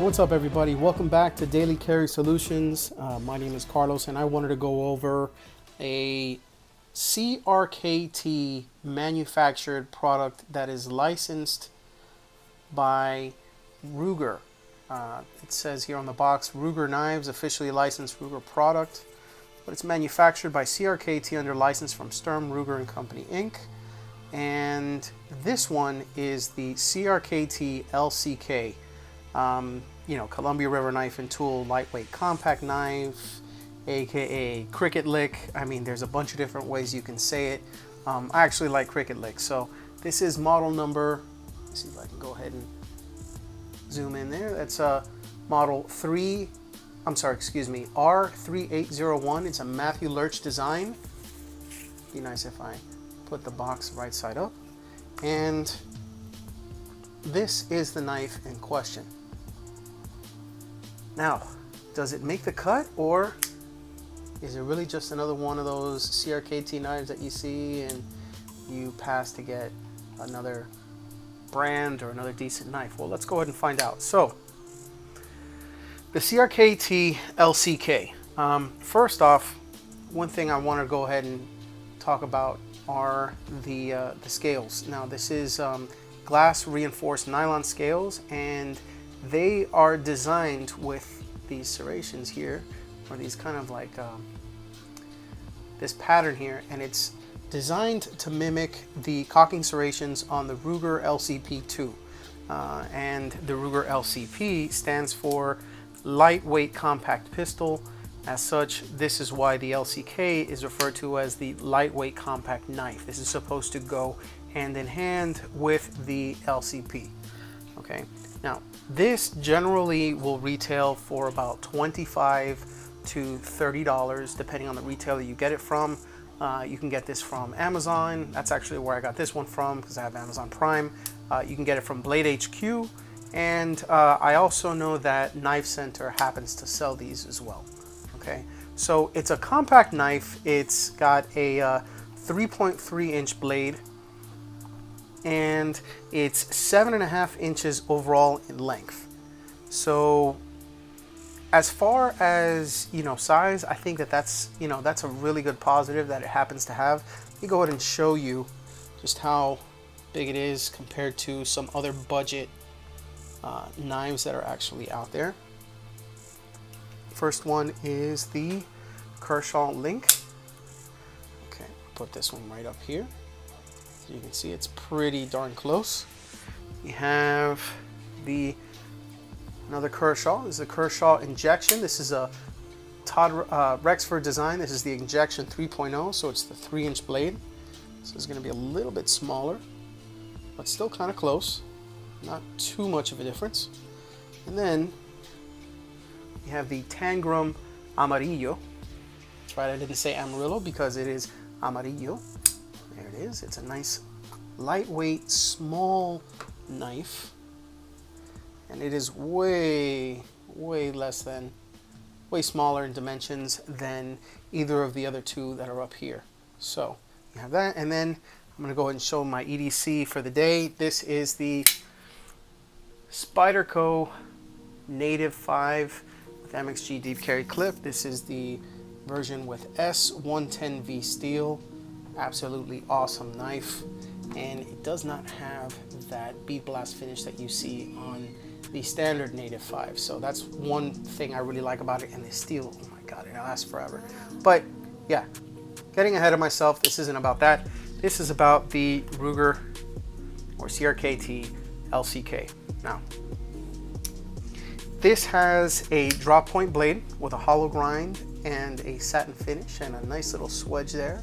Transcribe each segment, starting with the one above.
what's up everybody? Welcome back to Daily Carry Solutions. My name is Carlos and I wanted to go over a CRKT manufactured product that is licensed by Ruger. It says here on the box, Ruger Knives, officially licensed Ruger product, but it's manufactured by CRKT under license from Sturm, Ruger and Company Inc. And this one is the CRKT LCK. Columbia River knife and tool, lightweight compact knife, aka cricket lick. I mean, there's a bunch of different ways you can say it. I actually like cricket lick. So this is model number, let's see if I can go ahead and zoom in there. That's model R3801. It's a Matthew Lurch design. Be nice if I put the box right side up. And this is the knife in question. Now, does it make the cut, or is it really just another one of those CRKT knives that you see and you pass to get another brand or another decent knife? Well, let's go ahead and find out. So, the CRKT LCK. First off, one thing I want to go ahead and talk about are the scales. Now, this is glass reinforced nylon scales, and they are designed with these serrations here, or these kind of like this pattern here, and it's designed to mimic the cocking serrations on the Ruger LCP2. And the Ruger LCP stands for lightweight compact pistol. As such, this is why the LCK is referred to as the lightweight compact knife. This is supposed to go hand in hand with the LCP. Okay, now this generally will retail for about $25 to $30 depending on the retailer you get it from. You can get this from Amazon. That's actually where I got this one from because I have Amazon Prime. You can get it from Blade HQ, and I also know that Knife Center happens to sell these as well. Okay, so it's a compact knife. It's got a 3.3 inch blade, and it's 7.5 inches overall in length. So as far as size, I think that's a really good positive that it happens to have. Let me go ahead and show you just how big it is compared to some other budget knives that are actually out there. First one is the Kershaw Link. Okay, put this one right up here. You can see it's pretty darn close. You have another Kershaw. This is a Kershaw Injection. This is a Todd Rexford design. This is the Injection 3.0, so it's the 3-inch blade. So it's going to be a little bit smaller, but still kind of close. Not too much of a difference. And then you have the Tangram Amarillo. That's right, I didn't say Amarillo because it is Amarillo. There it is. It's a nice lightweight small knife, and it is way smaller in dimensions than either of the other two that are up here. So you have that, and then I'm going to go ahead and show my EDC for the day. This is the Spyderco Native 5 with MXG deep carry clip. This is the version with S110V steel. Absolutely awesome knife, and it does not have that bead blast finish that you see on the standard Native 5. So that's one thing I really like about it. And the steel, oh my god, it lasts forever. But yeah, getting ahead of myself, this isn't about that. This is about the Ruger or CRKT LCK. Now, this has a drop point blade with a hollow grind and a satin finish and a nice little swedge there.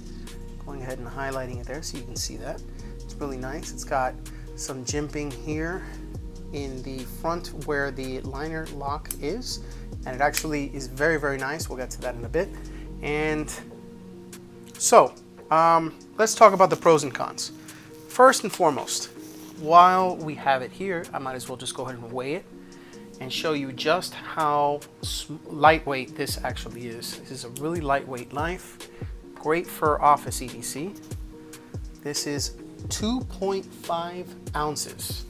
Going ahead and highlighting it there so you can see that. It's really nice. It's got some jimping here in the front where the liner lock is, and it actually is very nice. We'll get to that in a bit. And so let's talk about the pros and cons. First and foremost, while we have it here, I might as well just go ahead and weigh it and show you just how lightweight this actually is. This is a really lightweight knife. Great for office EDC. This is 2.5 ounces.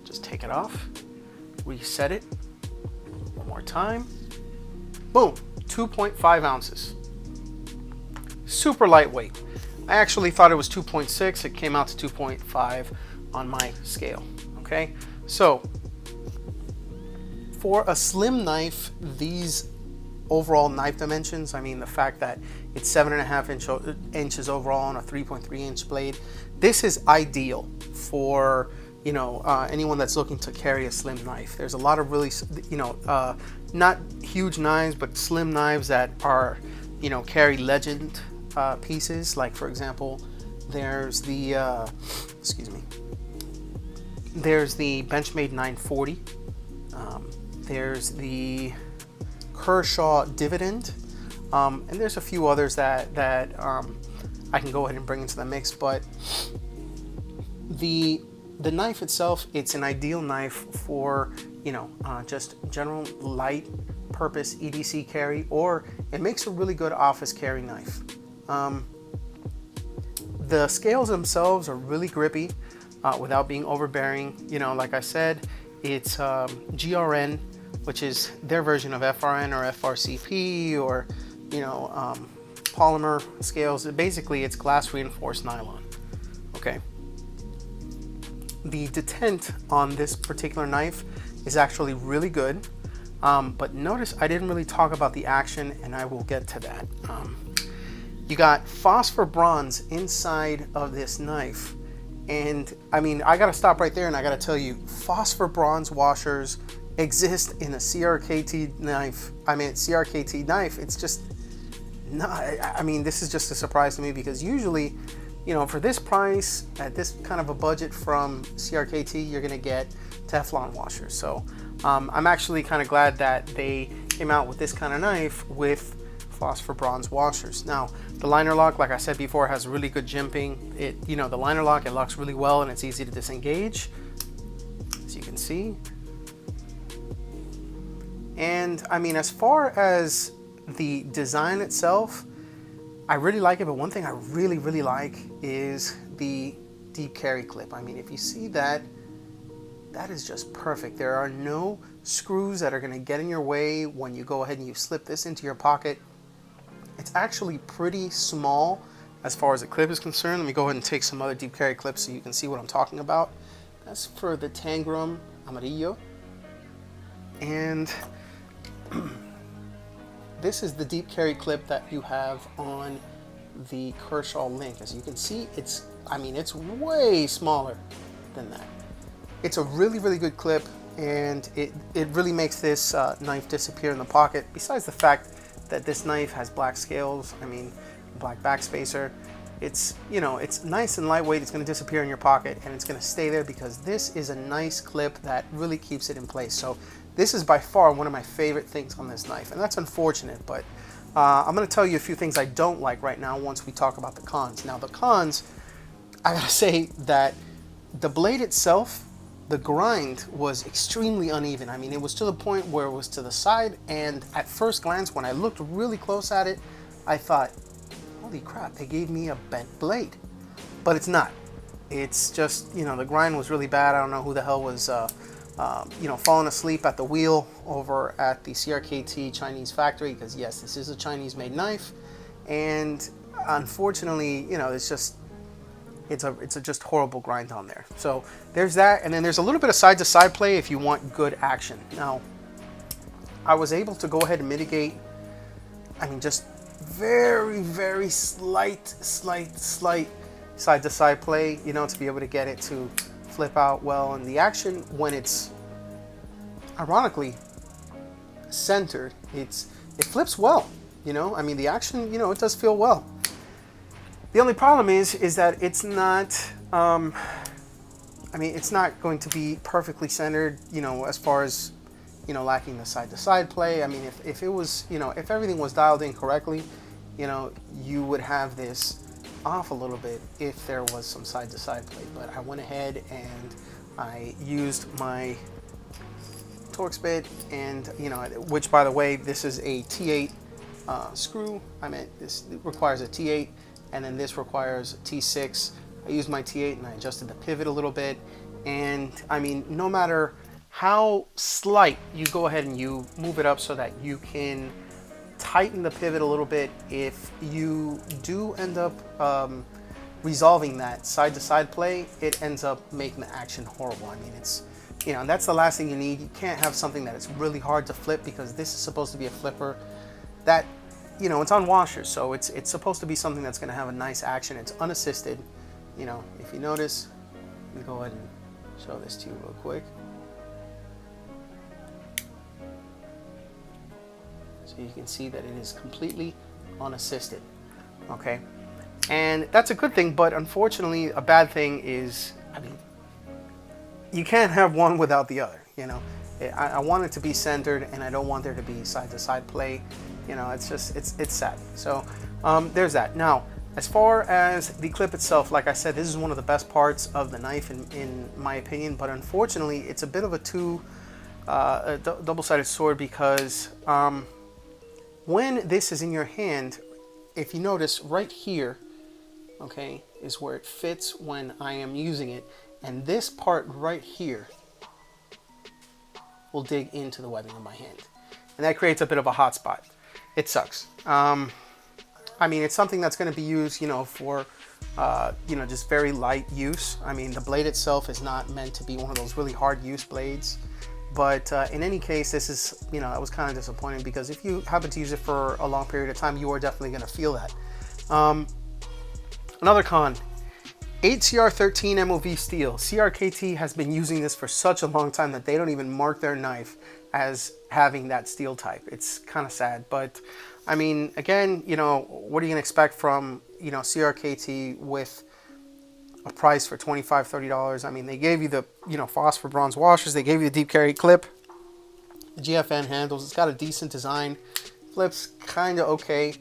Just take it off, reset it, more time. Boom, 2.5 ounces. Super lightweight. I actually thought it was 2.6. It came out to 2.5 on my scale. Okay, so for a slim knife, these overall knife dimensions, I mean the fact that it's 7.5 inches overall on a 3.3 inch blade, this is ideal for, you know, anyone that's looking to carry a slim knife. There's a lot of really, you know, not huge knives, but slim knives that are, you know, carry legend pieces. Like for example, there's the there's the Benchmade 940. There's the Kershaw Dividend, and there's a few others that I can go ahead and bring into the mix. But the knife itself, it's an ideal knife for, you know, just general light purpose EDC carry, or it makes a really good office carry knife. The scales themselves are really grippy without being overbearing. You know, like I said, it's GRN, which is their version of FRN or FRCP, or, you know, polymer scales. Basically, it's glass reinforced nylon. Okay. The detent on this particular knife is actually really good, but notice I didn't really talk about the action, and I will get to that. You got phosphor bronze inside of this knife, and I mean, I gotta stop right there and I gotta tell you, phosphor bronze washers exist in a CRKT knife. I mean, CRKT knife, it's just not, I mean, this is just a surprise to me, because usually, you know, for this price, at this kind of a budget from CRKT, you're gonna get Teflon washers. So I'm actually kind of glad that they came out with this kind of knife with phosphor bronze washers. Now, the liner lock, like I said before, has really good jimping. It, you know, the liner lock, it locks really well and it's easy to disengage, as you can see. And I mean, as far as the design itself, I really like it, but one thing I really like is the deep carry clip. I mean, if you see that, that is just perfect. There are no screws that are going to get in your way when you go ahead and you slip this into your pocket. It's actually pretty small as far as the clip is concerned. Let me go ahead and take some other deep carry clips so you can see what I'm talking about. That's for the Tangram Amarillo. And this is the deep carry clip that you have on the Kershaw Link. As you can see, it's, I mean, it's way smaller than that. It's a really good clip, and it really makes this knife disappear in the pocket. Besides the fact that this knife has black scales, I mean, black backspacer, it's, you know, it's nice and lightweight. It's going to disappear in your pocket, and it's going to stay there because this is a nice clip that really keeps it in place. So this is by far one of my favorite things on this knife, and that's unfortunate, but I'm going to tell you a few things I don't like right now once we talk about the cons. Now, the cons, I gotta say that the blade itself, the grind was extremely uneven. I mean, it was to the point where it was to the side, and at first glance, when I looked really close at it, I thought, holy crap, they gave me a bent blade. But it's not. It's just, you know, the grind was really bad. I don't know who the hell was, you know, falling asleep at the wheel over at the CRKT Chinese factory, because yes, this is a Chinese-made knife, and unfortunately, you know, it's just, it's a just horrible grind on there. So there's that, and then there's a little bit of side-to-side play if you want good action. Now, I was able to go ahead and mitigate, I mean, just very slight side-to-side play, you know, to be able to get it to flip out well. And the action, when it's ironically centered, it flips well, you know. I mean, the action, you know, it does feel well. The only problem is that it's not, I mean, it's not going to be perfectly centered, you know, as far as, you know, lacking the side-to-side play. I mean, if it was, you know, if everything was dialed in correctly, you know, you would have this off a little bit if there was some side-to-side play. But I went ahead and I used my Torx bit, and, you know, which, by the way, this is a T8 screw. I mean, this requires a T8. And then this requires a T6. I used my T8 and I adjusted the pivot a little bit. And I mean, no matter how slight you go ahead and you move it up so that you can tighten the pivot a little bit. If you do end up resolving that side to side play, it ends up making the action horrible. I mean, it's, you know, and that's the last thing you need. You can't have something that is really hard to flip, because this is supposed to be a flipper that, you know, it's on washers, so it's supposed to be something that's going to have a nice action. It's unassisted. You know, if you notice, let me go ahead and show this to you real quick. So you can see that it is completely unassisted. Okay, and that's a good thing, but unfortunately a bad thing is, I mean, you can't have one without the other. You know, I want it to be centered, and I don't want there to be side to side play. You know, it's just, it's sad. So there's that. Now, as far as the clip itself, like I said, this is one of the best parts of the knife in my opinion, but unfortunately it's a bit of a double-sided sword, because when this is in your hand, if you notice right here, okay, is where it fits when I am using it, and this part right here will dig into the webbing of my hand, and that creates a bit of a hot spot. It sucks. I mean, it's something that's going to be used, you know, for you know, just very light use. I mean, the blade itself is not meant to be one of those really hard use blades. But in any case, this is, you know, that was kind of disappointing, because if you happen to use it for a long period of time, you are definitely going to feel that. Another con, 8CR13 MOV steel. CRKT has been using this for such a long time that they don't even mark their knife as having that steel type. It's kind of sad, but I mean, again, you know, what are you going to expect from, you know, CRKT with a price for $25, $30? I mean, they gave you the, you know, phosphor bronze washers, they gave you the deep carry clip, the GFN handles, it's got a decent design, flips kind of okay.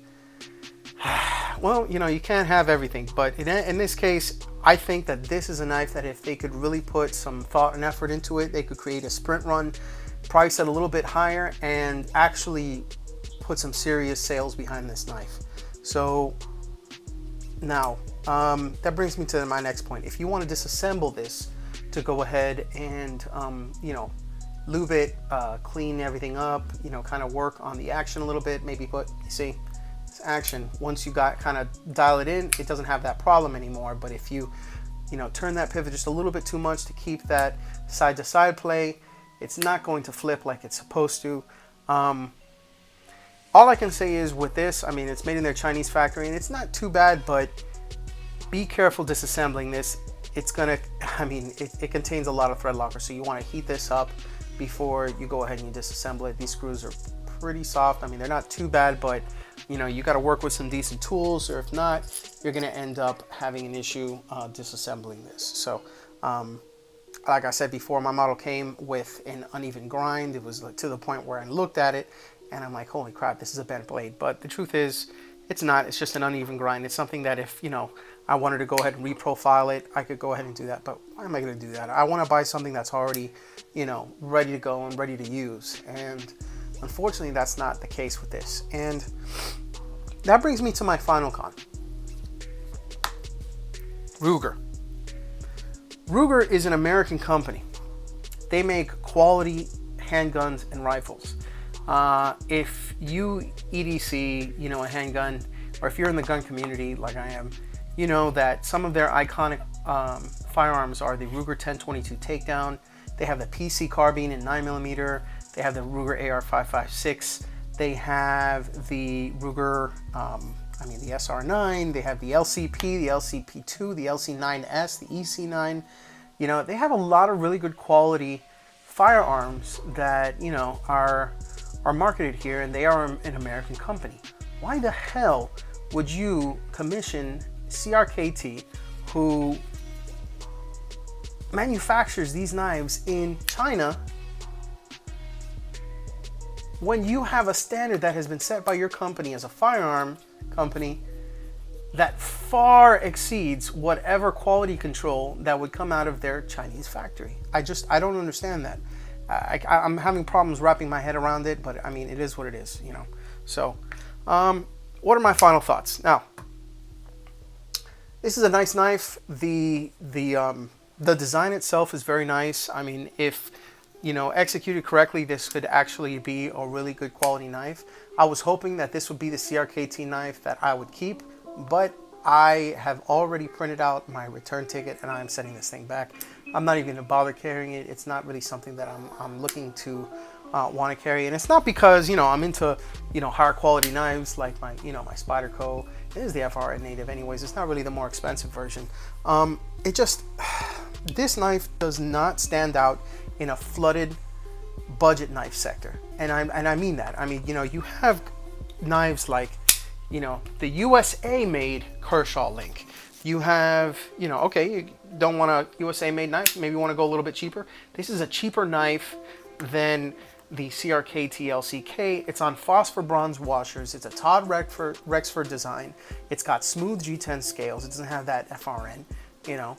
Well, you know, you can't have everything, but in this case, I think that this is a knife that if they could really put some thought and effort into it, they could create a sprint run, price it a little bit higher, and actually put some serious sales behind this knife. So now, that brings me to my next point. If you want to disassemble this to go ahead and, you know, lube it, clean everything up, you know, kind of work on the action a little bit, maybe put, you see, this action, once you got kind of dial it in, it doesn't have that problem anymore. But if you know, turn that pivot just a little bit too much to keep that side to side play, it's not going to flip like it's supposed to. All I can say is with this, I mean, it's made in their Chinese factory, and it's not too bad, but be careful disassembling this. It's gonna, I mean, it contains a lot of thread locker, so you want to heat this up before you go ahead and you disassemble it. These screws are pretty soft. I mean, they're not too bad, but you know, you got to work with some decent tools, or if not, you're gonna end up having an issue disassembling this. So like I said before, my model came with an uneven grind. It was to the point where I looked at it and I'm like, holy crap, this is a bent blade. But the truth is, it's not. It's just an uneven grind. It's something that if, you know, I wanted to go ahead and reprofile it, I could go ahead and do that. But why am I going to do that? I want to buy something that's already, you know, ready to go and ready to use. And unfortunately, that's not the case with this. And that brings me to my final con. Ruger. Ruger is an American company. They make quality handguns and rifles. If you EDC, you know, a handgun, or if you're in the gun community like I am, you know that some of their iconic firearms are the Ruger 1022 Takedown. They have the PC carbine in 9mm. They have the Ruger AR-556. They have the Ruger, I mean, the SR9. They have the LCP, the LCP2, the LC9S, the EC9. You know, they have a lot of really good quality firearms that, you know, are marketed here, and they are an American company. Why the hell would you commission CRKT, who manufactures these knives in China, when you have a standard that has been set by your company as a firearm company that far exceeds whatever quality control that would come out of their Chinese factory? I don't understand that. I'm having problems wrapping my head around it, but I mean, it is what it is, you know. So, what are my final thoughts? Now, this is a nice knife. The design itself is very nice. I mean, if you know, executed correctly, this could actually be a really good quality knife. I was hoping that this would be the CRKT knife that I would keep, but I have already printed out my return ticket and I'm sending this thing back. I'm not even going to bother carrying it. It's not really something that I'm looking to want to carry. And it's not because, you know, I'm into, you know, higher quality knives like my, you know, my Spyderco. It is the FRN native anyways. It's not really the more expensive version. It just, this knife does not stand out in a flooded budget knife sector. And I mean that. I mean, you know, you have knives like, you know, the USA made Kershaw Link. You have, you know, okay, you don't want a USA made knife, maybe you want to go a little bit cheaper. This is a cheaper knife than the CRKT LCK. It's on phosphor bronze washers. It's a Todd Rexford design. It's got smooth G10 scales. It doesn't have that FRN, you know.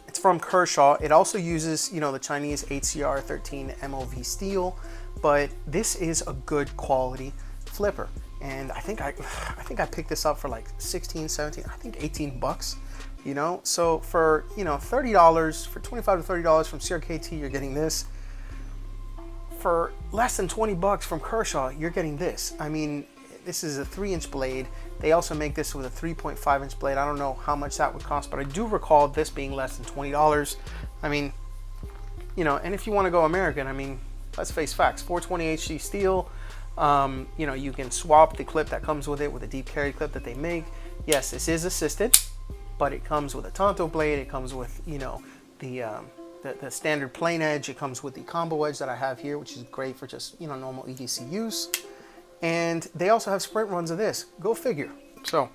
It's from Kershaw. It also uses, you know, the Chinese HCR13 MOV steel, but this is a good quality flipper. And I think I picked this up for like 16, 17, I think 18 bucks, you know? So for, you know, $30, for $25 to $30 from CRKT, you're getting this. For less than 20 bucks from Kershaw, you're getting this. I mean, this is a 3-inch blade. They also make this with a 3.5-inch blade. I don't know how much that would cost, but I do recall this being less than $20. I mean, you know, and if you want to go American, I mean, let's face facts, 420 HG steel. You know, you can swap the clip that comes with it with a deep carry clip that they make. Yes, this is assisted, but it comes with a Tonto blade. It comes with, you know, the standard plain edge. It comes with the combo edge that I have here, which is great for just, you know, normal EDC use. And they also have sprint runs of this. Go figure. So,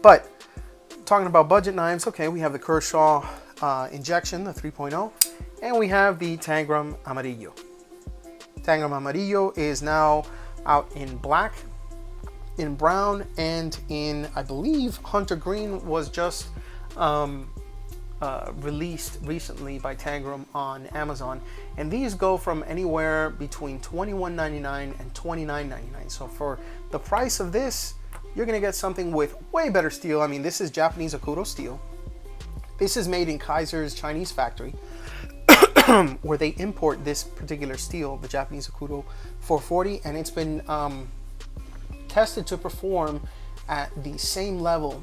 but talking about budget knives, okay, we have the Kershaw Injection, the 3.0, and we have the Tangram Amarillo. Tangram Amarillo is now out in black, in brown, and in, I believe, Hunter Green was just released recently by Tangram on Amazon. And these go from anywhere between $21.99 and $29.99. So for the price of this, you're going to get something with way better steel. I mean, this is Japanese Akuto steel. This is made in Kaiser's Chinese factory, where they import this particular steel, the Japanese Akuto 440, and it's been tested to perform at the same level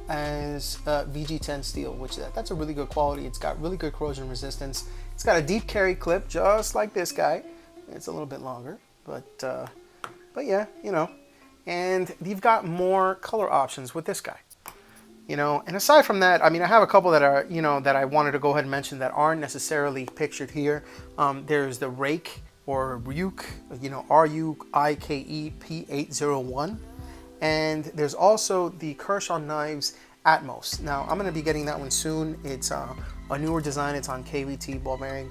as VG10 steel, which that's a really good quality. It's got really good corrosion resistance. It's got a deep carry clip, just like this guy. It's a little bit longer, but yeah, you know. And you've got more color options with this guy. You know, and aside from that, I mean, I have a couple that are, you know, that I wanted to go ahead and mention that aren't necessarily pictured here. There's the Rake or Ryuk, you know, R-U-I-K-E P801. And there's also the Kershaw Knives Atmos. Now, I'm going to be getting that one soon. It's a newer design. It's on KVT ball bearing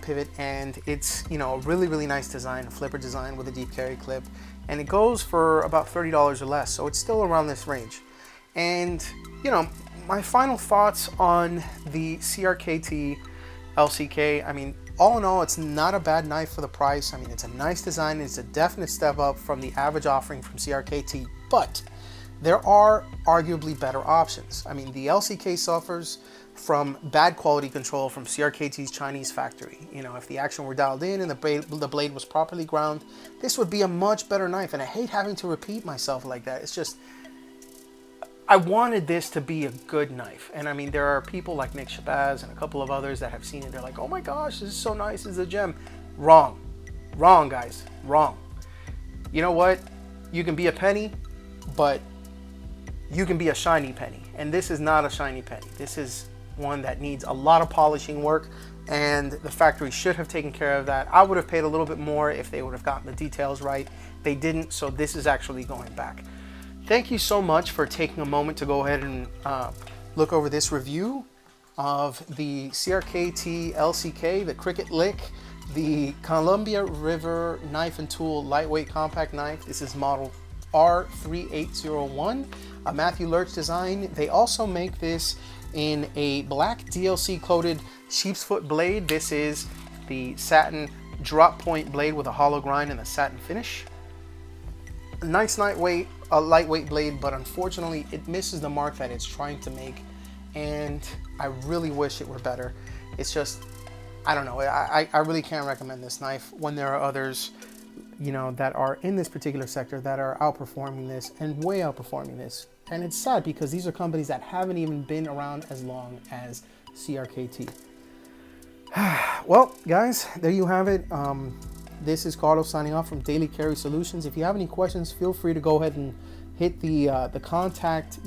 pivot, and it's, you know, a really, really nice design, a flipper design with a deep carry clip. And it goes for about $30 or less, so it's still around this range. And, you know, my final thoughts on the CRKT LCK, I mean, all in all, it's not a bad knife for the price. I mean, it's a nice design. It's a definite step up from the average offering from CRKT, but there are arguably better options. I mean, the LCK suffers from bad quality control from CRKT's Chinese factory. You know, if the action were dialed in and the blade was properly ground, this would be a much better knife. And I hate having to repeat myself like that. It's just, I wanted this to be a good knife. And I mean, there are people like Nick Shabazz and a couple of others that have seen it. They're like, oh my gosh, this is so nice. This is a gem. Wrong. Wrong, guys. Wrong. You know what? You can be a penny, but you can be a shiny penny. And this is not a shiny penny. This is one that needs a lot of polishing work, and the factory should have taken care of that. I would have paid a little bit more if they would have gotten the details right. They didn't, so this is actually going back. Thank you so much for taking a moment to go ahead and look over this review of the CRKT LCK, the Cricket Lick, the Columbia River Knife and Tool Lightweight Compact Knife. This is model R3801, a Matthew Lurch design. They also make this in a black DLC coated sheep's foot blade. This is the satin drop point blade with a hollow grind and a satin finish. A nice lightweight blade, but unfortunately it misses the mark that it's trying to make. And I really wish it were better. It's just, I don't know. I really can't recommend this knife when there are others, you know, that are in this particular sector that are outperforming this and way outperforming this. And it's sad because these are companies that haven't even been around as long as CRKT. Well, guys, there you have it. This is Carlos signing off from Daily Carry Solutions. If you have any questions, feel free to go ahead and hit the contact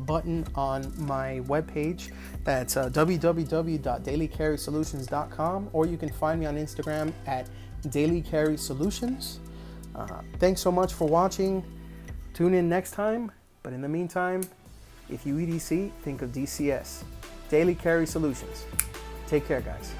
button on my webpage. That's www.dailycarrysolutions.com, or you can find me on Instagram at Daily Carry Solutions. Thanks so much for watching. Tune in next time. But in the meantime, if you EDC, think of DCS. Daily Carry Solutions. Take care, guys.